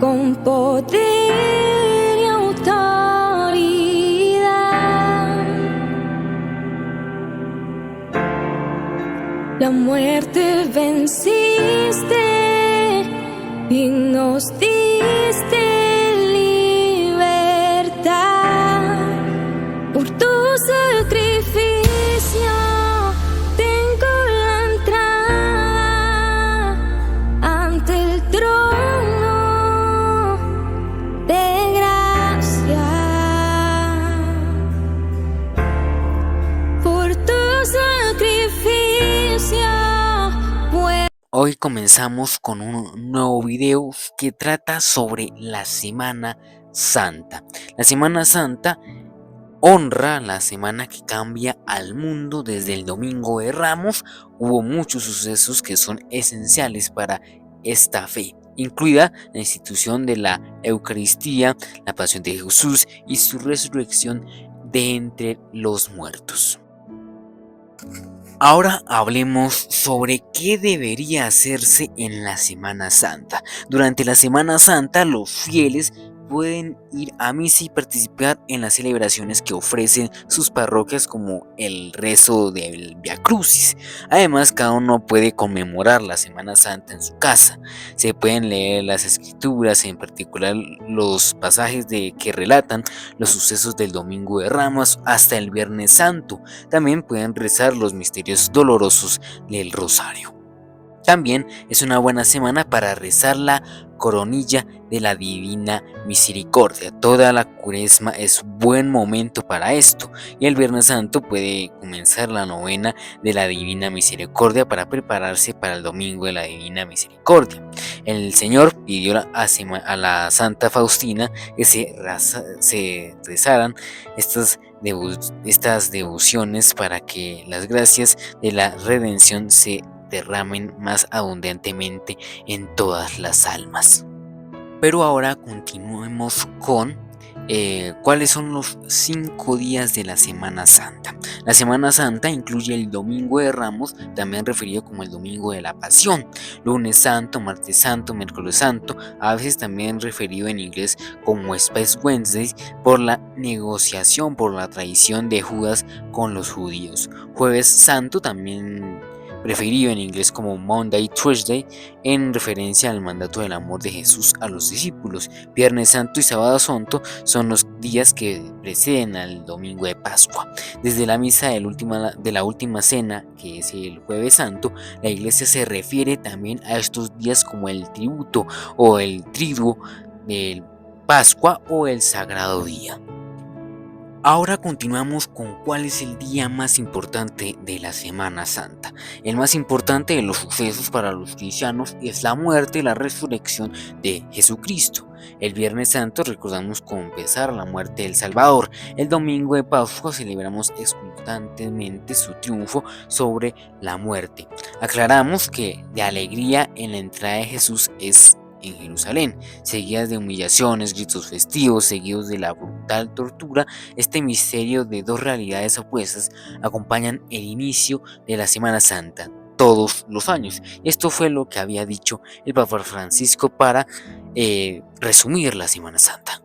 con poder y autoridad. La muerte venciste y nos diste libertad. Por tu sacrificio tengo la entrada ante el trono de gracia. Por tu sacrificio Hoy comenzamos con un nuevo video que trata sobre la Semana Santa. La Semana Santa honra la semana que cambia al mundo desde el Domingo de Ramos. Hubo muchos sucesos que son esenciales para esta fe, incluida la institución de la Eucaristía, la pasión de Jesús y su resurrección de entre los muertos. Ahora hablemos sobre qué debería hacerse en la Semana Santa. Durante la Semana Santa, los fieles pueden ir a misa y participar en las celebraciones que ofrecen sus parroquias, como el rezo del Vía Crucis. Además, cada uno puede conmemorar la Semana Santa en su casa. Se pueden leer las escrituras, en particular los pasajes que relatan los sucesos del Domingo de Ramos hasta el Viernes Santo. También pueden rezar los misterios dolorosos del Rosario. También es una buena semana para rezar la coronilla de la Divina Misericordia. Toda la Cuaresma es buen momento para esto, y el Viernes Santo puede comenzar la novena de la Divina Misericordia para prepararse para el Domingo de la Divina Misericordia. El Señor pidió a la Santa Faustina que se rezaran estas devociones para que las gracias de la redención se derramen más abundantemente en todas las almas. Pero ahora continuemos con cuáles son los 5 días de la Semana Santa. La Semana Santa incluye el Domingo de Ramos, también referido como el Domingo de la Pasión, Lunes Santo, Martes Santo, Miércoles Santo, a veces también referido en inglés como Spice Wednesday, por la negociación por la traición de Judas con los judíos, Jueves Santo, también preferido en inglés como Monday Thursday, en referencia al mandato del amor de Jesús a los discípulos. Viernes Santo y Sábado Santo son los días que preceden al Domingo de Pascua. Desde la misa de la última cena, que es el Jueves Santo, la Iglesia se refiere también a estos días como el tributo o el triduo de Pascua o el Sagrado Día. Ahora continuamos con cuál es el día más importante de la Semana Santa. El más importante de los sucesos para los cristianos es la muerte y la resurrección de Jesucristo. El Viernes Santo recordamos confesar la muerte del Salvador. El Domingo de Pascua celebramos exultantemente su triunfo sobre la muerte. Aclaramos que de alegría en la entrada de Jesús es en Jerusalén, seguidas de humillaciones, gritos festivos, seguidos de la brutal tortura. Este misterio de dos realidades opuestas acompañan el inicio de la Semana Santa todos los años. Esto fue lo que había dicho el Papa Francisco para resumir la Semana Santa.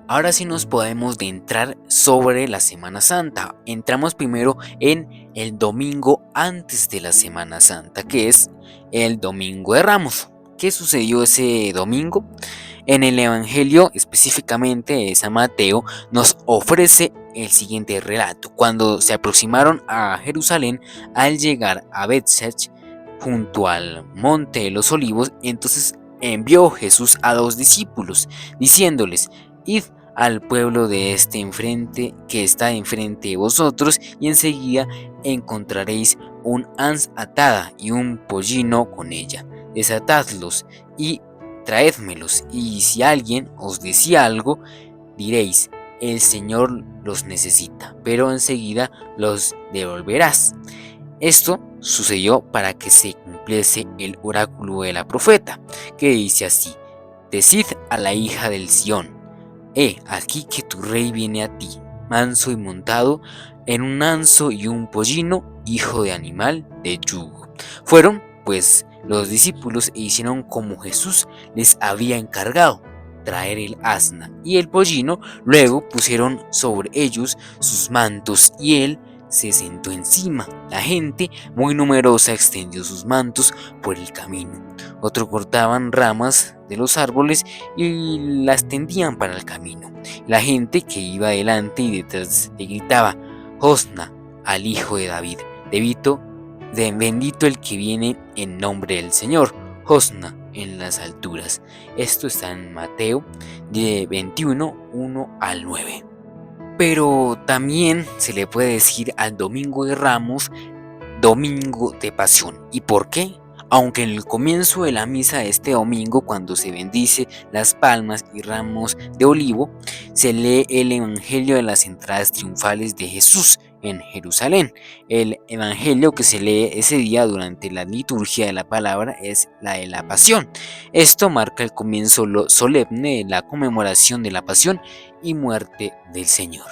Ahora sí nos podemos adentrar sobre la Semana Santa. Entramos primero en el domingo antes de la Semana Santa, que es el Domingo de Ramos. ¿Qué sucedió ese domingo? En el Evangelio, específicamente de San Mateo, nos ofrece el siguiente relato. Cuando se aproximaron a Jerusalén, al llegar a Bethsach, junto al Monte de los Olivos, entonces envió Jesús a 2 discípulos, diciéndoles: id al pueblo de este enfrente, que está enfrente de vosotros, y enseguida encontraréis un ans atada y un pollino con ella. Desatadlos y traédmelos, y si alguien os decía algo, diréis: el Señor los necesita, pero enseguida los devolverás. Esto sucedió para que se cumpliese el oráculo de la profeta, que dice así: decid a la hija del Sión: aquí que tu rey viene a ti, manso y montado en un asno y un pollino, hijo de animal de yugo. Fueron pues los discípulos e hicieron como Jesús les había encargado, traer el asna y el pollino. Luego pusieron sobre ellos sus mantos y él se sentó encima. La gente muy numerosa extendió sus mantos por el camino. Otros cortaban ramas de los árboles y las tendían para el camino. La gente que iba delante y detrás le gritaba: Hosna al Hijo de David, bendito el que viene en nombre del Señor, Hosna en las alturas. Esto está en Mateo 21, 1 al 9. Pero también se le puede decir al Domingo de Ramos Domingo de Pasión. ¿Y por qué? Aunque en el comienzo de la misa de este domingo, cuando se bendice las palmas y ramos de olivo, se lee el Evangelio de las entradas triunfales de Jesús en Jerusalén. El Evangelio que se lee ese día durante la liturgia de la palabra es la de la Pasión. Esto marca el comienzo solemne de la conmemoración de la pasión y muerte del Señor.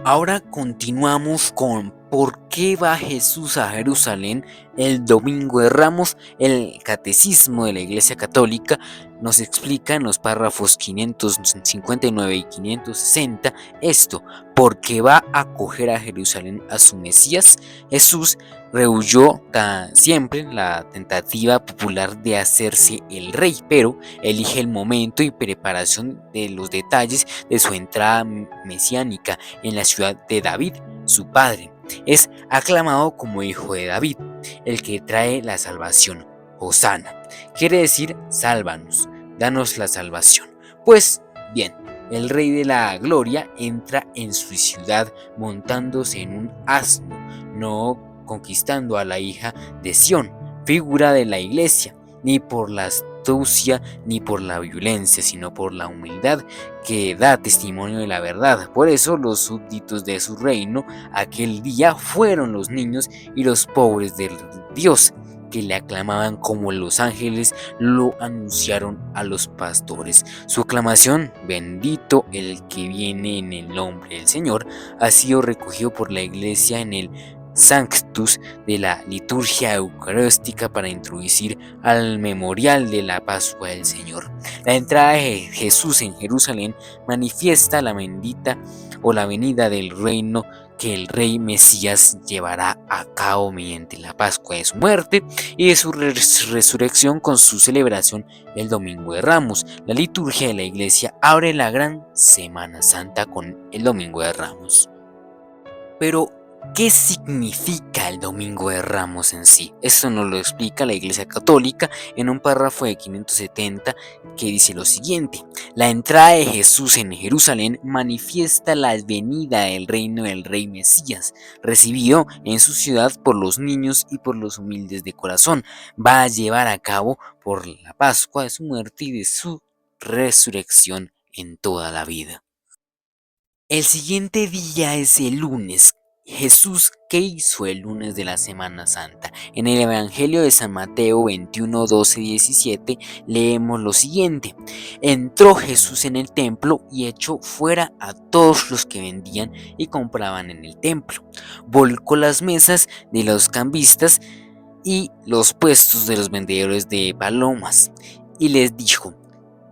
Ahora continuamos con ¿por qué va Jesús a Jerusalén el Domingo de Ramos? El Catecismo de la Iglesia Católica nos explica en los párrafos 559 y 560 esto: porque va a acoger a Jerusalén a su Mesías. Jesús rehuyó siempre la tentativa popular de hacerse el rey, pero elige el momento y preparación de los detalles de su entrada mesiánica en la ciudad de David, su padre. Es aclamado como Hijo de David, el que trae la salvación. Hosana quiere decir sálvanos, danos la salvación. Pues bien, el Rey de la Gloria entra en su ciudad montándose en un asno, no conquistando a la hija de Sión, figura de la iglesia, ni por la astucia ni por la violencia, sino por la humildad que da testimonio de la verdad. Por eso los súbditos de su reino aquel día fueron los niños y los pobres del Dios, que le aclamaban como los ángeles lo anunciaron a los pastores. Su aclamación, bendito el que viene en el nombre del Señor, ha sido recogido por la iglesia en el Sanctus de la liturgia eucarística para introducir al memorial de la Pascua del Señor. La entrada de Jesús en Jerusalén manifiesta la bendita o la venida del reino que el Rey Mesías llevará a cabo mediante la Pascua de su muerte y de su resurrección con su celebración el Domingo de Ramos. La liturgia de la Iglesia abre la gran Semana Santa con el Domingo de Ramos. Pero ¿qué significa el Domingo de Ramos en sí? Esto nos lo explica la Iglesia Católica en un párrafo de 570 que dice lo siguiente: la entrada de Jesús en Jerusalén manifiesta la venida del reino del Rey Mesías, recibido en su ciudad por los niños y por los humildes de corazón. Va a llevar a cabo por la Pascua de su muerte y de su resurrección en toda la vida. El siguiente día es el lunes. Jesús, ¿qué hizo el lunes de la Semana Santa? En el Evangelio de San Mateo 21, 12 y 17 leemos lo siguiente: entró Jesús en el templo y echó fuera a todos los que vendían y compraban en el templo. Volcó las mesas de los cambistas y los puestos de los vendedores de palomas y les dijo: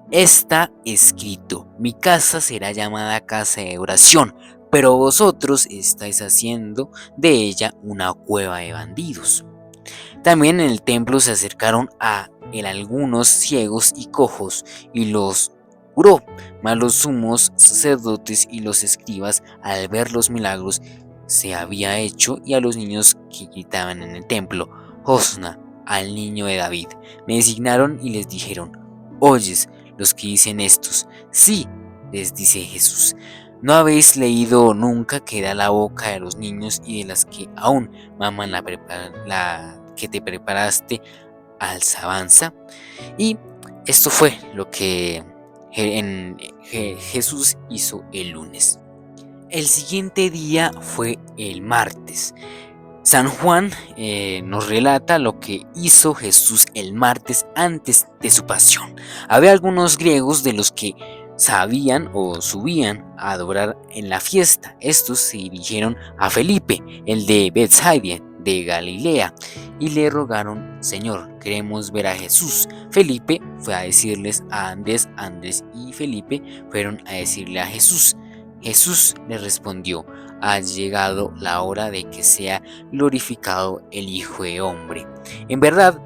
está escrito, mi casa será llamada casa de oración, pero vosotros estáis haciendo de ella una cueva de bandidos. También en el templo se acercaron a él algunos ciegos y cojos y los curó, mas los sumos sacerdotes y los escribas, al ver los milagros se había hecho y a los niños que gritaban en el templo: Hosna al niño de David, me designaron y les dijeron: oyes los que dicen estos. Sí, les dice Jesús, ¿no habéis leído nunca que da la boca de los niños y de las que aún maman la que te preparaste alabanza? Y esto fue lo que Jesús hizo el lunes. El siguiente día fue el martes. San Juan nos relata lo que hizo Jesús el martes antes de su pasión. Había algunos griegos de los que sabían o subían a adorar en la fiesta. Estos se dirigieron a Felipe, el de Betsaida, de Galilea y le rogaron: Señor, queremos ver a Jesús. Felipe fue a decirles a Andrés, Andrés y Felipe fueron a decirle a Jesús. Jesús le respondió: ha llegado la hora de que sea glorificado el Hijo de Hombre. En verdad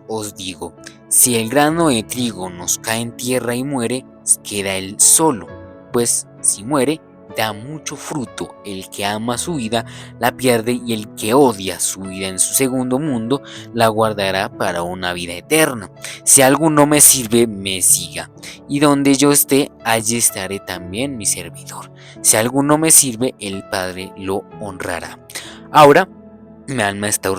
os digo, si el grano de trigo nos cae en tierra y muere, queda él solo, pues si muere, da mucho fruto. El que ama su vida la pierde, y el que odia su vida en su segundo mundo la guardará para una vida eterna. Si algo no me sirve, me siga, y donde yo esté, allí estaré también mi servidor. Si algo no me sirve, el Padre lo honrará. Ahora mi alma está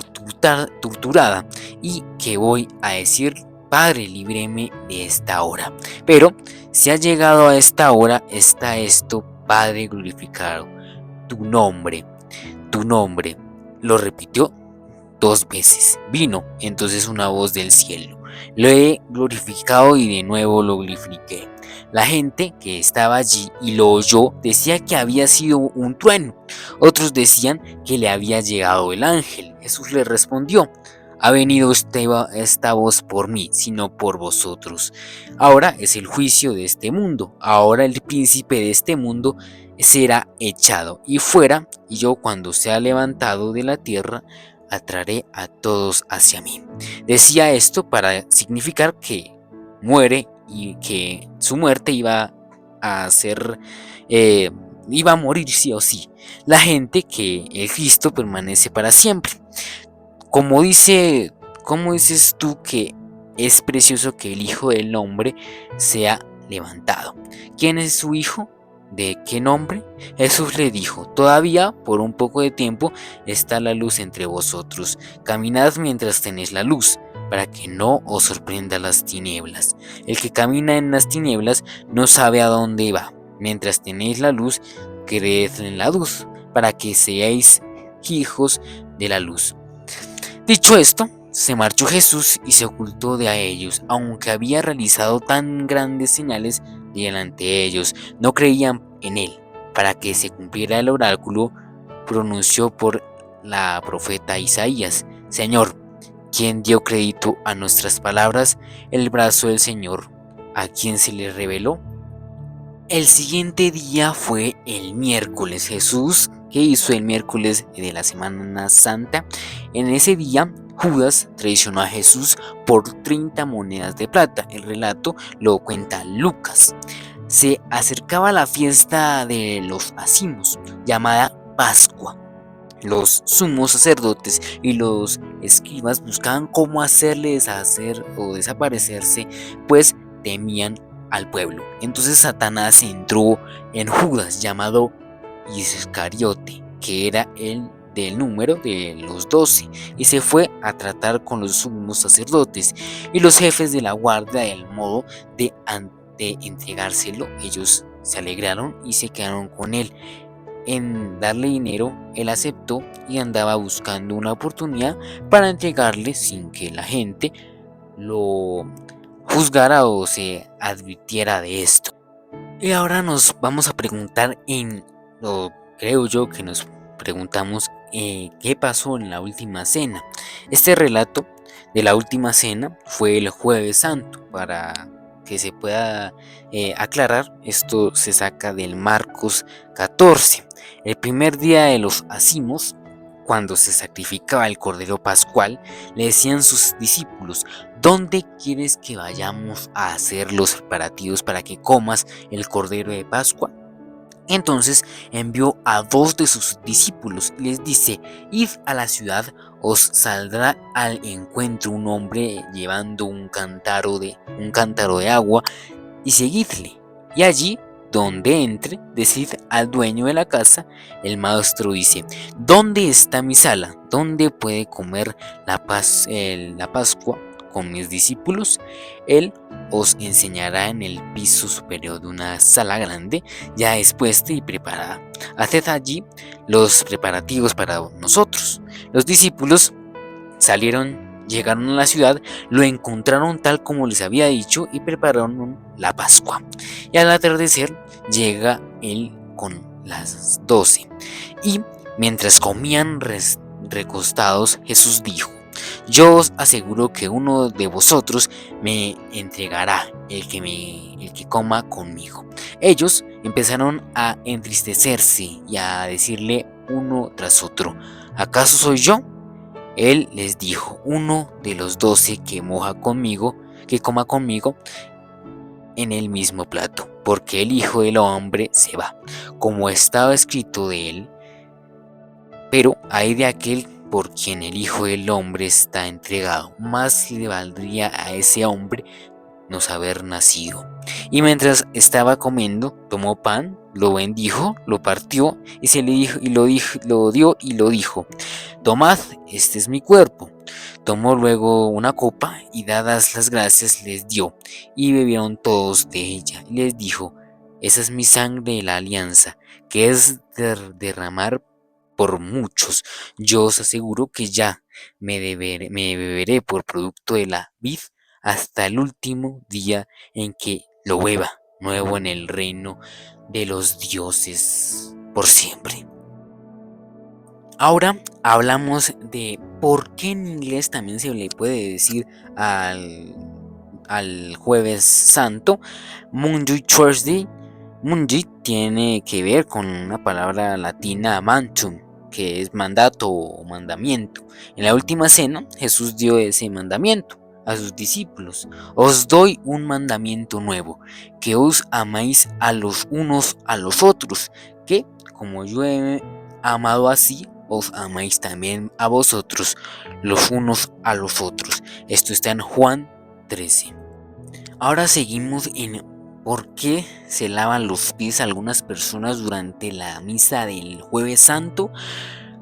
torturada, y ¿qué voy a decir? Padre, líbreme de esta hora. Pero si ha llegado a esta hora, está esto: Padre, glorificado tu nombre. Lo repitió 2 veces. Vino entonces una voz del cielo: lo he glorificado y de nuevo lo glorifiqué. La gente que estaba allí y lo oyó decía que había sido un trueno. Otros decían que le había llegado el ángel. Jesús le respondió: ha venido esta voz por mí, sino por vosotros. Ahora es el juicio de este mundo. Ahora el príncipe de este mundo será echado y fuera, y yo, cuando sea levantado de la tierra, atraeré a todos hacia mí. Decía esto para significar que muere y que su muerte iba a morir sí o sí. La gente, que el Cristo permanece para siempre. ¿Cómo dices tú que es precioso que el Hijo del Hombre sea levantado? ¿Quién es su Hijo? ¿De qué nombre? Jesús le dijo: todavía por un poco de tiempo está la luz entre vosotros. Caminad mientras tenéis la luz, para que no os sorprenda las tinieblas. El que camina en las tinieblas no sabe a dónde va. Mientras tenéis la luz, creed en la luz, para que seáis hijos de la luz. Dicho esto, se marchó Jesús y se ocultó de a ellos. Aunque había realizado tan grandes señales delante de ellos, no creían en él. Para que se cumpliera el oráculo pronunció por la profeta Isaías: Señor, ¿quién dio crédito a nuestras palabras? El brazo del Señor, ¿a quién se le reveló? El siguiente día fue el miércoles. Jesús, ¿qué hizo el miércoles de la Semana Santa? En ese día, Judas traicionó a Jesús por 30 monedas de plata. El relato lo cuenta Lucas. Se acercaba la fiesta de los Ázimos, llamada Pascua. Los sumos sacerdotes y los escribas buscaban cómo hacerle deshacer o desaparecerse, pues temían al pueblo. Entonces Satanás entró en Judas, llamado Iscariote, que era el del número de los 12, y se fue a tratar con los sumos sacerdotes y los jefes de la guardia del modo de entregárselo. Ellos se alegraron y se quedaron con él. En darle dinero, él aceptó y andaba buscando una oportunidad para entregarle sin que la gente lo juzgara o se advirtiera de esto. Y ahora nos vamos a preguntar creo yo que nos preguntamos qué pasó en la última cena. Este relato de la última cena fue el Jueves Santo. Para que se pueda aclarar, esto se saca del Marcos 14. El primer día de los Ázimos, cuando se sacrificaba el cordero pascual, le decían sus discípulos: ¿dónde quieres que vayamos a hacer los preparativos para que comas el cordero de Pascua? Entonces envió a 2 de sus discípulos y les dice: id a la ciudad, os saldrá al encuentro un hombre llevando un cántaro de agua, y seguidle. Y allí donde entre, decid al dueño de la casa: el maestro dice, ¿dónde está mi sala? ¿Dónde puede comer la Pascua con mis discípulos? Él os enseñará en el piso superior de una sala grande, ya expuesta y preparada. Haced allí los preparativos para nosotros. Los discípulos llegaron a la ciudad, lo encontraron tal como les había dicho y prepararon la Pascua. Y al atardecer llega él con las 12. Y mientras comían, recostados, Jesús dijo: yo os aseguro que uno de vosotros me entregará, el que coma conmigo. Ellos empezaron a entristecerse y a decirle uno tras otro: ¿acaso soy yo? Él les dijo: uno de los 12 que coma conmigo en el mismo plato, porque el Hijo del Hombre se va, como estaba escrito de él. Pero hay de aquel por quien el Hijo del Hombre está entregado. Más le valdría a ese hombre no haber nacido. Y mientras estaba comiendo, tomó pan, lo bendijo, lo partió y lo dio y lo dijo: tomad, este es mi cuerpo. Tomó luego una copa y, dadas las gracias, les dio, y bebieron todos de ella. Y les dijo: esa es mi sangre de la alianza, que es derramar por muchos. Yo os aseguro que ya me beberé por producto de la vid hasta el último día en que lo beba nuevo en el reino de los dioses por siempre. Ahora hablamos de por qué en inglés también se le puede decir al jueves santo Maundy Thursday. Maundy tiene que ver con una palabra latina mantum, que es mandato o mandamiento. En la última cena Jesús dio ese mandamiento a sus discípulos: os doy un mandamiento nuevo, que os améis a los unos a los otros, que como yo he amado así, os améis también a vosotros los unos a los otros. Esto está en Juan 13. Ahora seguimos en por qué se lavan los pies algunas personas durante la misa del Jueves Santo.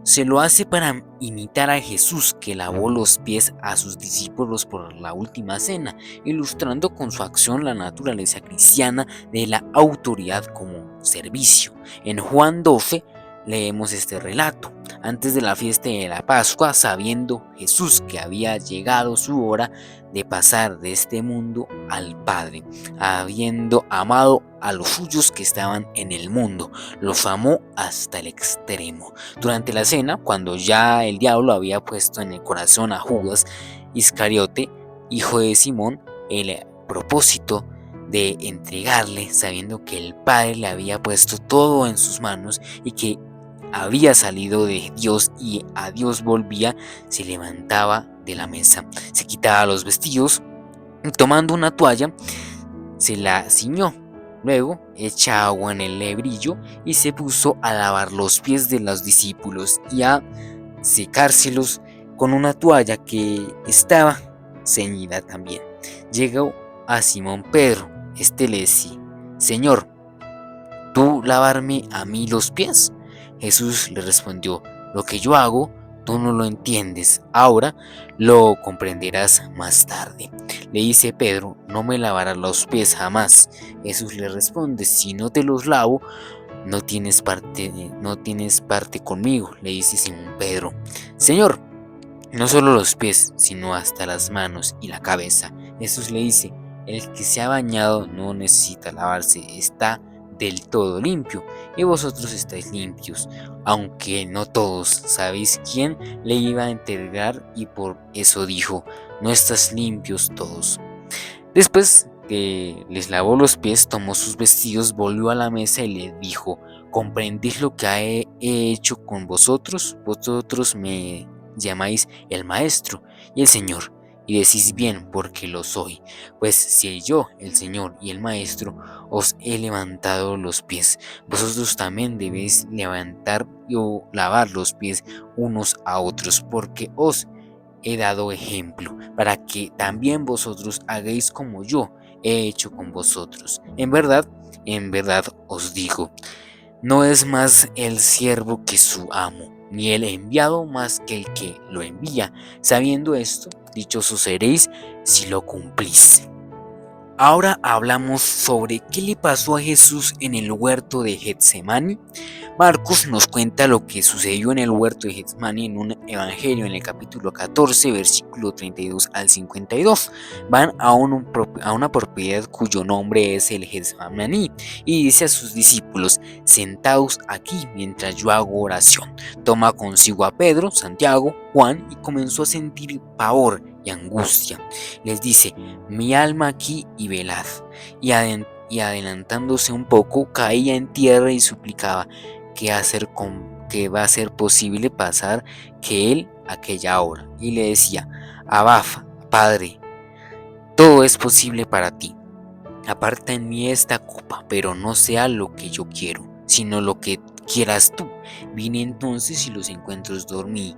Se lo hace para imitar a Jesús, que lavó los pies a sus discípulos por la última cena, ilustrando con su acción la naturaleza cristiana de la autoridad como servicio. En Juan 12 leemos este relato: antes de la fiesta de la Pascua, sabiendo Jesús que había llegado su hora de pasar de este mundo al Padre, habiendo amado a los suyos que estaban en el mundo, los amó hasta el extremo. Durante la cena, cuando ya el diablo había puesto en el corazón a Judas Iscariote, hijo de Simón, el propósito de entregarle, sabiendo que el Padre le había puesto todo en sus manos y que había salido de Dios y a Dios volvía, se levantaba de la mesa, se quitaba los vestidos y, tomando una toalla, se la ciñó. Luego echa agua en el lebrillo y se puso a lavar los pies de los discípulos y a secárselos con una toalla que estaba ceñida también. Llegó a Simón Pedro. Este le decía: Señor, ¿tú lavarme a mí los pies? Jesús le respondió: lo que yo hago, tú no lo entiendes ahora, lo comprenderás más tarde. Le dice Pedro: no me lavarás los pies jamás. Jesús le responde: si no te los lavo, no tienes parte conmigo. Le dice Simón Pedro: Señor, no solo los pies, sino hasta las manos y la cabeza. Jesús le dice: el que se ha bañado no necesita lavarse, está del todo limpio, y vosotros estáis limpios, aunque no todos. ¿Sabéis quién le iba a entregar? Y por eso dijo: no estás limpios todos. Después que les lavó los pies, tomó sus vestidos, volvió a la mesa y les dijo: ¿comprendéis lo que he hecho con vosotros? Vosotros me llamáis el Maestro y el Señor, y decís bien, porque lo soy. Pues si yo, el Señor y el Maestro, os he levantado los pies, vosotros también debéis levantar o lavar los pies unos a otros, porque os he dado ejemplo, para que también vosotros hagáis como yo he hecho con vosotros. En verdad os digo, no es más el siervo que su amo, ni el enviado más que el que lo envía. Sabiendo esto, dichosos seréis si lo cumplís. Ahora hablamos sobre qué le pasó a Jesús en el huerto de Getsemaní. Marcos nos cuenta lo que sucedió en el huerto de Getsemaní en un evangelio en el capítulo 14, versículo 32 al 52. Van a una propiedad cuyo nombre es el Getsemaní y dice a sus discípulos: sentaos aquí mientras yo hago oración. Toma consigo a Pedro, Santiago, Juan y comenzó a sentir pavor y angustia. Les dice: mi alma aquí y velad. Y adelantándose un poco, caía en tierra y suplicaba que va a ser posible pasar que él aquella hora. Y le decía: Abba, Padre, todo es posible para ti. Aparta en mí esta copa, pero no sea lo que yo quiero, sino lo que quieras tú. Vine entonces y los encuentro dormí.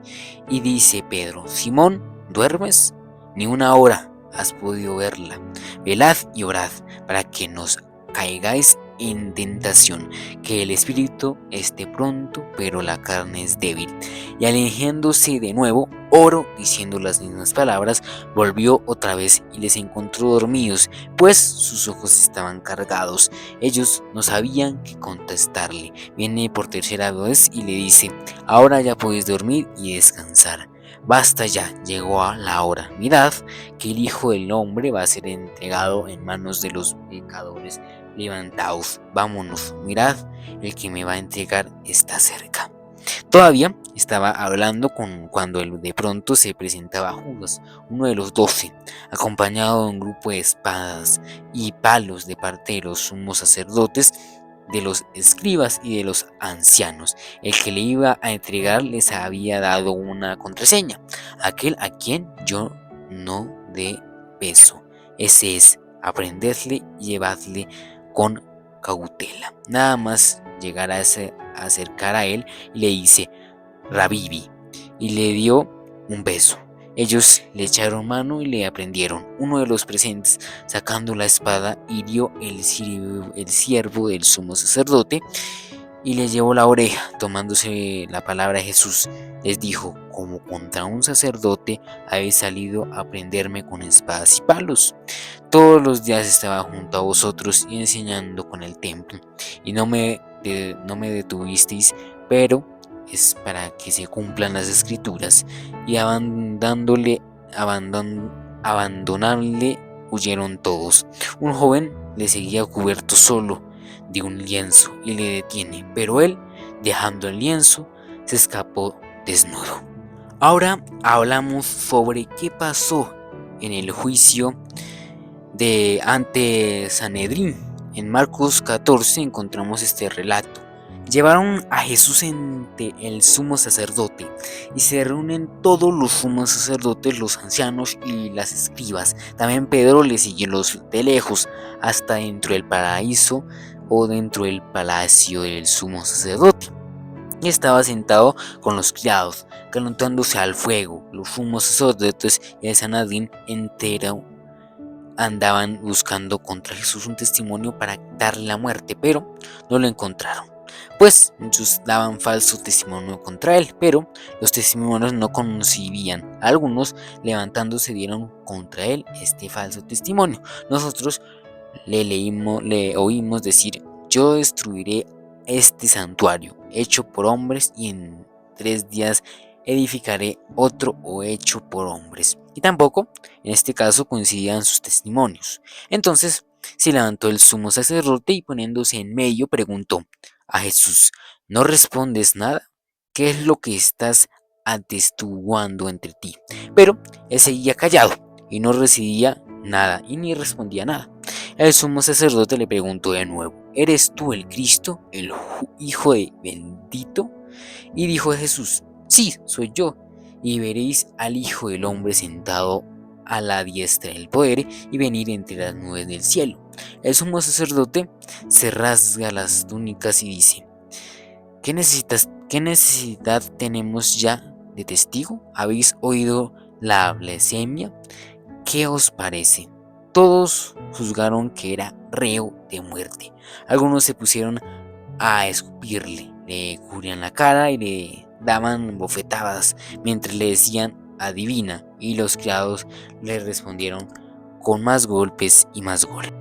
Y dice Pedro: Simón, ¿duermes? Ni una hora has podido verla. Velad y orad para que no caigáis en tentación, que el espíritu esté pronto, pero la carne es débil. Y alejándose de nuevo, oró diciendo las mismas palabras, volvió otra vez y les encontró dormidos, pues sus ojos estaban cargados. Ellos no sabían qué contestarle. Viene por tercera vez y le dice: ahora ya podéis dormir y descansar. Basta ya, llegó a la hora. Mirad que el Hijo del Hombre va a ser entregado en manos de los pecadores. Levantaos, vámonos, mirad, el que me va a entregar está cerca. Todavía estaba hablando cuando de pronto se presentaba Judas, uno de los 12, acompañado de un grupo de espadas y palos de parte de los sumos sacerdotes, de los escribas y de los ancianos. El que le iba a entregar les había dado una contraseña: aquel a quien yo no dé beso. Ese es: aprendedle y llevadle con cautela. Nada más llegar a acercar a él, le dice: Rabibi, y le dio un beso. Ellos le echaron mano y le aprendieron. Uno de los presentes, sacando la espada, hirió el siervo del sumo sacerdote y le llevó la oreja. Tomándose la palabra Jesús, les dijo: como contra un sacerdote habéis salido a prenderme con espadas y palos. Todos los días estaba junto a vosotros y enseñando con el templo, y no me detuvisteis, pero es para que se cumplan las escrituras. Y abandonarle huyeron todos. Un joven le seguía cubierto solo de un lienzo y le detiene, pero él, dejando el lienzo, se escapó desnudo. Ahora hablamos sobre qué pasó en el juicio ante Sanedrín. En Marcos 14 encontramos este relato. Llevaron a Jesús ante el sumo sacerdote y se reúnen todos los sumos sacerdotes, los ancianos y las escribas. También Pedro le siguió de lejos hasta dentro del paraíso o dentro del palacio del sumo sacerdote. Y estaba sentado con los criados, calentándose al fuego. Los sumos sacerdotes y el Sanedrín entero andaban buscando contra Jesús un testimonio para darle la muerte, pero no lo encontraron, pues muchos daban falso testimonio contra él, pero los testimonios no concibían. Algunos, levantándose, dieron contra él este falso testimonio. Nosotros le oímos decir: yo destruiré este santuario hecho por hombres y en 3 días edificaré otro o hecho por hombres. Y tampoco en este caso coincidían sus testimonios. Entonces se levantó el sumo sacerdote y, poniéndose en medio, preguntó a Jesús: ¿no respondes nada? ¿Qué es lo que estás atestiguando entre ti? Pero él seguía callado y no recibía nada y ni respondía nada. El sumo sacerdote le preguntó de nuevo: ¿eres tú el Cristo, el Hijo de bendito? Y dijo Jesús: sí, soy yo. Y veréis al Hijo del Hombre sentado a la diestra del poder y venir entre las nubes del cielo. El sumo sacerdote se rasga las túnicas y dice: ¿qué necesidad tenemos ya de testigo? ¿Habéis oído la blasfemia? ¿Qué os parece? Todos juzgaron que era reo de muerte. Algunos se pusieron a escupirle, le cubrían la cara y le daban bofetadas mientras le decían: adivina. Y los criados le respondieron con más golpes y más golpes.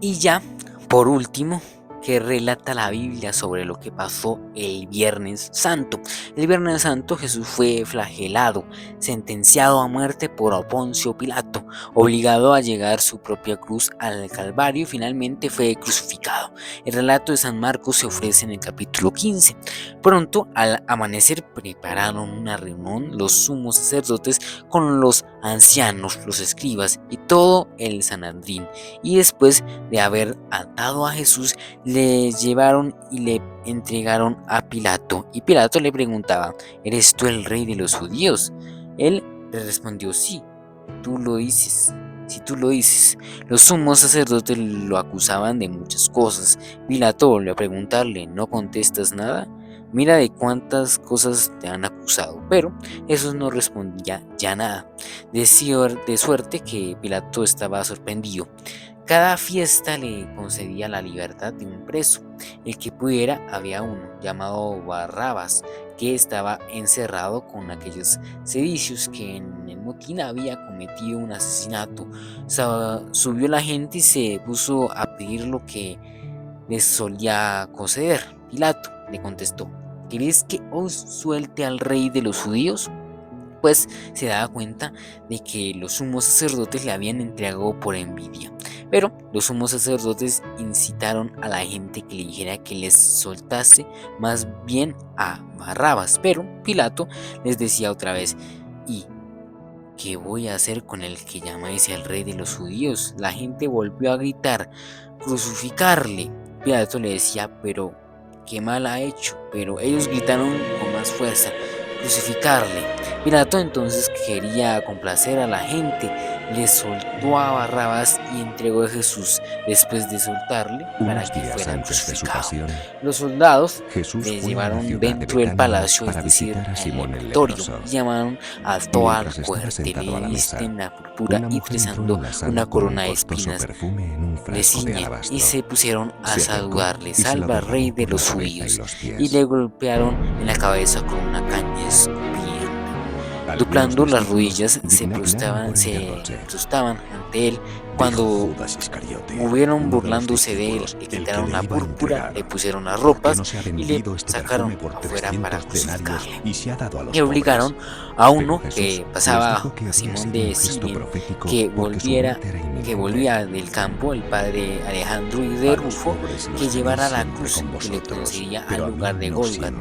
Y ya, por último, que relata la Biblia sobre lo que pasó el Viernes Santo. El Viernes Santo Jesús fue flagelado, sentenciado a muerte por Poncio Pilato, obligado a llevar su propia cruz al Calvario y finalmente fue crucificado. El relato de San Marcos se ofrece en el capítulo 15. Pronto, al amanecer, prepararon una reunión los sumos sacerdotes con los ancianos, los escribas y todo el Sanedrín, y después de haber atado a Jesús, le llevaron y le entregaron a Pilato. Y Pilato le preguntaba: ¿eres tú el rey de los judíos? Él le respondió: sí, tú lo dices. Si tú lo dices. Los sumos sacerdotes lo acusaban de muchas cosas. Pilato volvió a preguntarle: ¿no contestas nada? Mira de cuántas cosas te han acusado. Pero Jesús no respondía ya nada, de suerte que Pilato estaba sorprendido. Cada fiesta le concedía la libertad de un preso. El que pudiera, había uno llamado Barrabás, que estaba encerrado con aquellos sedicios, que en el motín había cometido un asesinato. Subió la gente y se puso a pedir lo que les solía conceder. Pilato le contestó: ¿queréis que os suelte al rey de los judíos? Pues se daba cuenta de que los sumos sacerdotes le habían entregado por envidia. Pero los sumos sacerdotes incitaron a la gente que le dijera que les soltase más bien a Barrabás. Pero Pilato les decía otra vez: ¿y qué voy a hacer con el que llamáis el rey de los judíos? La gente volvió a gritar: crucificarle. Pilato le decía: pero qué mal ha hecho. Pero ellos gritaron con más fuerza: crucificarle. Pilato entonces quería complacer a la gente, le soltó a Barrabás y entregó a Jesús después de soltarle para que fuera crucificado. Los soldados le llevaron dentro del palacio, es decir, al pretorio, y llamaron a toda la corte, le visten la púrpura y tresando una corona de espinas le ciñen, y se pusieron a saludarle: salva, rey de los judíos, y le golpearon en la cabeza con una caña escupiendo. Duplando las rodillas, se prostraban ante él. Cuando hubieron burlándose de él, le quitaron la púrpura, le pusieron las ropas y le sacaron afuera para crucificarle. Y obligaron a uno que pasaba, a Simón de Sirene, que volvía del campo, el padre Alejandro y de Rufo, que llevara la cruz que le conduciría al lugar de Gólgota,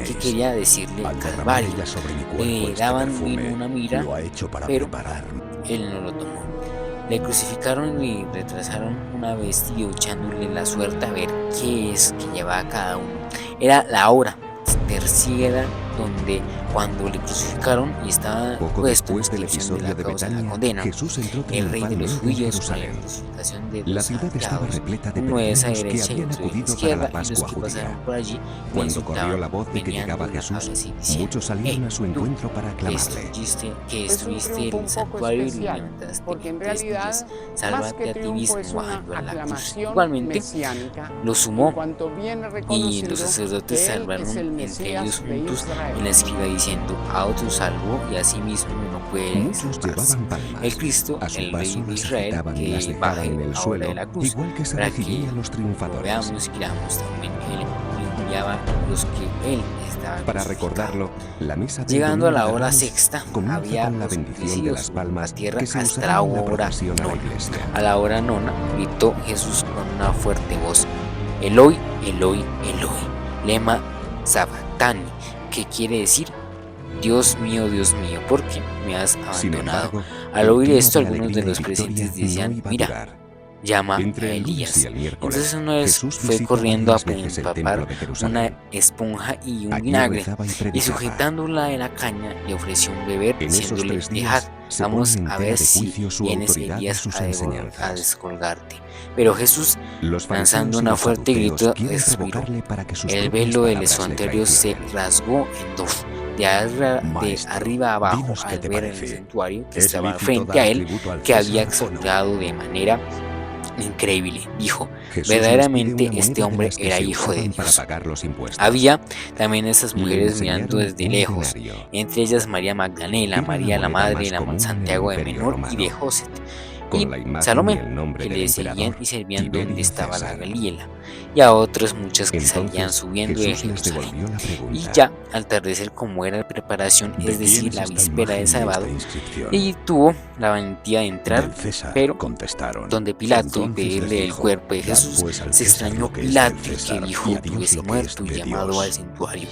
que quería decirle Calvario. Le daban vino una mira, pero él no lo tomó. Le crucificaron y retrasaron una vestida, echándole la suerte a ver qué es que llevaba cada uno. Era la hora terciera, donde cuando le crucificaron y estaba puesto en inscripción de la causa de la condena, el rey de los judíos, con la crucificación de los santiagos, uno de esa derecha y otro de la izquierda, y los que pasaron por allí le insultaban, meneando la cabeza y diciendo: tú, que destruiste el santuario y lo levantaste en 3 días, sálvate a ti mismo bajando a la cruz. Igualmente lo sumó, y los sacerdotes salvaron entre ellos juntos en la escriba, diciendo: a otro salvo y a sí mismo no puede salvarse. El Cristo, el Rey de Israel, que baje ahora de la cruz, para que lo veamos y creamos también que él limpiaba los que él estaba Para recordarlo, la misa del Llegando a la domingo de hora Ramos sexta, comienza había con la los bendición de las palmas la tierra que se hasta usaban la en la hora procesión a la nona. iglesia. A la hora nona gritó Jesús con una fuerte voz: Eloi, Eloi, Eloi, lema sabactani, que quiere decir: Dios mío, ¿por qué me has Sin abandonado? embargo, Al el oír clima esto, de algunos de alegría y los victoria presentes no decían: iba a mira, durar. llama a Entre el lunes Elías. y el miércoles, Entonces una vez Jesús fue visita corriendo a varias veces el templo empapar de Jerusalén. una esponja y un Allí vinagre, rezaba y y predicaba. sujetándola de la caña le ofreció un beber, En esos diciéndole: 3 dejad, días se vamos pone en a tela ver de si juicio su vienes autoridad y Elías sus a enseñanzas. descolgarte. Pero Jesús, Los lanzando fariseos y una los fuerte saduceos grito, quieren expiró. provocarle para que sus El propias velo del palabras le santuario se traicionen. rasgó en dos, de Maestro, arriba a abajo, dinos qué al te ver el parece. santuario que ¿Es estaba lícito frente dar a él, tributo al que había César o no? exaltado de manera increíble. Dijo: Jesús les pide verdaderamente una este moneda de hombre las que era se hijo de usaban para Dios. pagar los impuestos. Había también esas Le mujeres mirando enseñaron desde un lejos, denario. entre ellas María Magdalena, Era la María la moneda madre más de común en el Santiago de Imperio Menor y de Romano. José. y con la imagen y Salomé, el nombre que del le seguían emperador y servían donde Tiberio estaba la César. Galiela, y a otras muchas que salían Entonces subiendo de Jesús les Jerusalén. devolvió la Y pregunta: ya al atardecer, como era la preparación, ¿De es quién decir, es la esta víspera de imagen y sábado, esta inscripción? y tuvo la valentía de entrar, Del César, pero contestaron. donde Pilato y Entonces les pedirle el dijo: cuerpo de Dad Jesús, pues al se César extrañó lo que es Pilato del y que César, dijo y a Dios tuviese lo que muerto es y de llamado Dios. al santuario.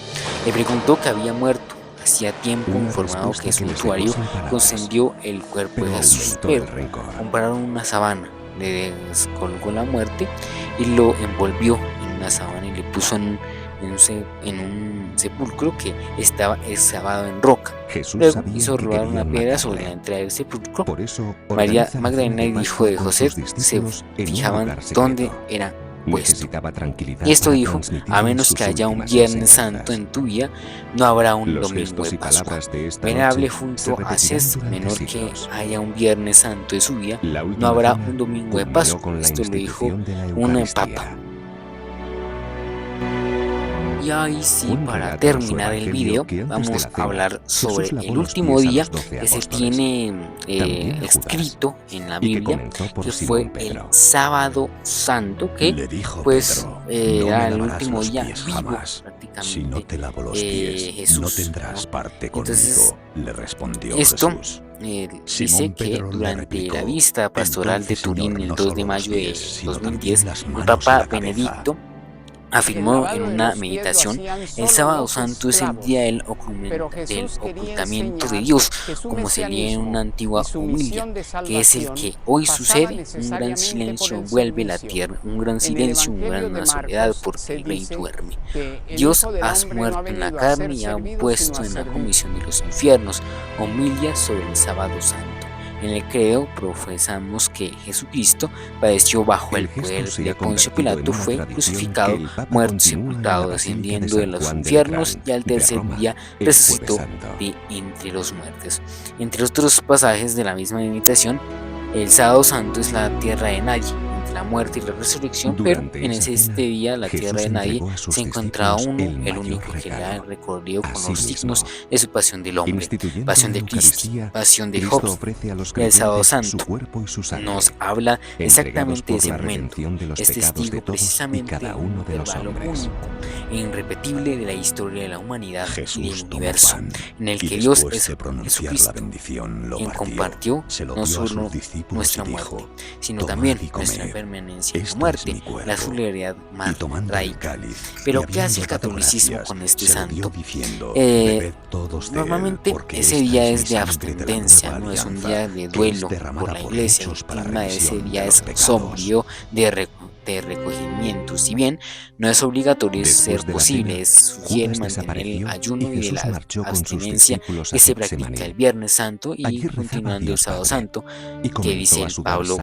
Le preguntó que había muerto. Hacía tiempo Una informado que el respuesta que les dejó santuario sin palabras, concedió el cuerpo de pero Jesús, aumentó el pero rencor. compraron una sábana, le descolgó la muerte y lo envolvió en una sábana y le puso en un sepulcro que estaba excavado en roca. Jesús Luego sabía hizo que rodar una querían piedra sobre la matarle. entrada del sepulcro. Por eso María organiza la Magdalena cena y de el hijo Pascua de con José sus se discípulos en un fijaban lugar dónde secreto. era puesto. Necesitaba tranquilidad Y esto para dijo: a transmitirles menos sus que haya un últimas Viernes Santo enseñanzas. en tu vida, no habrá un Los domingo gestos de y Pascua. palabras de esta Venerable noche se junto a repetirán Cés, durante menor que siglos. haya un Viernes Santo de su vida, La no última habrá cena un domingo de culminó Pascua. con la Esto lo dijo institución de la un Eucaristía. papa. Y ahí sí, Juan para relata en su terminar el evangelio video, que antes de vamos la a cena, hablar sobre Jesús lavó el los último pies a día los 12 que se apóstoles, tiene también a Judas, escrito en la y que Biblia, comenzó por que Simón fue el Pedro. sábado santo, que Le dijo pues Pedro: no era me el lavarás último los día pies vivo jamás. Si no prácticamente te lavo los pies, no Jesús, tendrás ¿no? parte Entonces, conmigo, le respondió esto Jesús. dice Simón que Pedro le durante la replicó: vista pastoral de entonces, Turín Señor, el no 2 de solo los mayo de pies, sino 2010, también las el manos y Papa la cabeza. Benedicto El afirmó en lavado de una los pies lo meditación: hacían el solo sábado los santo es el esclavos. día del Pero Jesús quería ocultamiento de enseñar Dios, que su como se lee en una mesianismo antigua y su homilia, misión de que es el salvación que hoy pasaba sucede. Un gran necesariamente por silencio el envuelve la servicio. tierra, un gran En el silencio, Evangelio de una soledad, Marcos porque se el rey dice duerme. que el Dios Hijo del has Hombre no ha muerto en la venido a ser carne y ha servido, sino puesto a en la servir. comisión de los infiernos. Homilia sobre el sábado santo. En el credo profesamos que Jesucristo padeció bajo el El gesto poder se de ha Poncio convertido en Pilato, una fue tradición crucificado, que el Papa muerto, continúa en la sepultado, Basílica de descendiendo San de los Juan de infiernos Letrán, y al de tercer Roma, día el Jueves resucitó Santo. de entre los muertos. Entre otros pasajes de la misma meditación, el sábado santo es la tierra de nadie, entre la muerte y la resurrección, pero Durante en esa este cena, día, la tierra Jesús de nadie, entregó a sus se encontraba discípulos uno, el el mayor único que le ha regalo, recorrido con los asimismo. signos de su pasión del hombre, Instituyendo pasión la de Cristo, Eucaristía, pasión de Cristo Job. ofrece a los El sábado creyentes su santo cuerpo y su sangre, nos habla entregados exactamente de por ese la momento. redención de los Es pecados de testigo todos y precisamente cada uno de un los regalo hombres. único e irrepetible de la historia de la humanidad y Jesús del tomó universo, pan en el y que Dios después es de pronunciar la Jesucristo, bendición lo quien partió, compartió se lo no dio a solo sus discípulos nuestra y muerte, dijo: sino tomad también y nuestra comed, permanencia en la este es muerte, mi cuerpo. la solidaridad Y más tomando el radical. cáliz, Pero y ¿qué hace el habiendo dado catolicismo gracias, con este se lo dio santo? diciendo: Eh, bebed todos de él, Normalmente porque ese esta día es es mi de sangre de la abstendencia, nueva no es un alianza, día de que es duelo por derramada la por iglesia. El muchos para clima de ese remisión de día los es pecados. sombrío de recogimiento. Si bien no es obligatorio, es Después ser de la posible, cena, es sugiere Judas mantener el desapareció ayuno y y de Jesús la marchó con sus abstinencia discípulos a que se practica Getsemaní. el Viernes Santo y Allí rezaba a continuando el Dios sábado Padre santo, y que comenzó dice a el sudar Pablo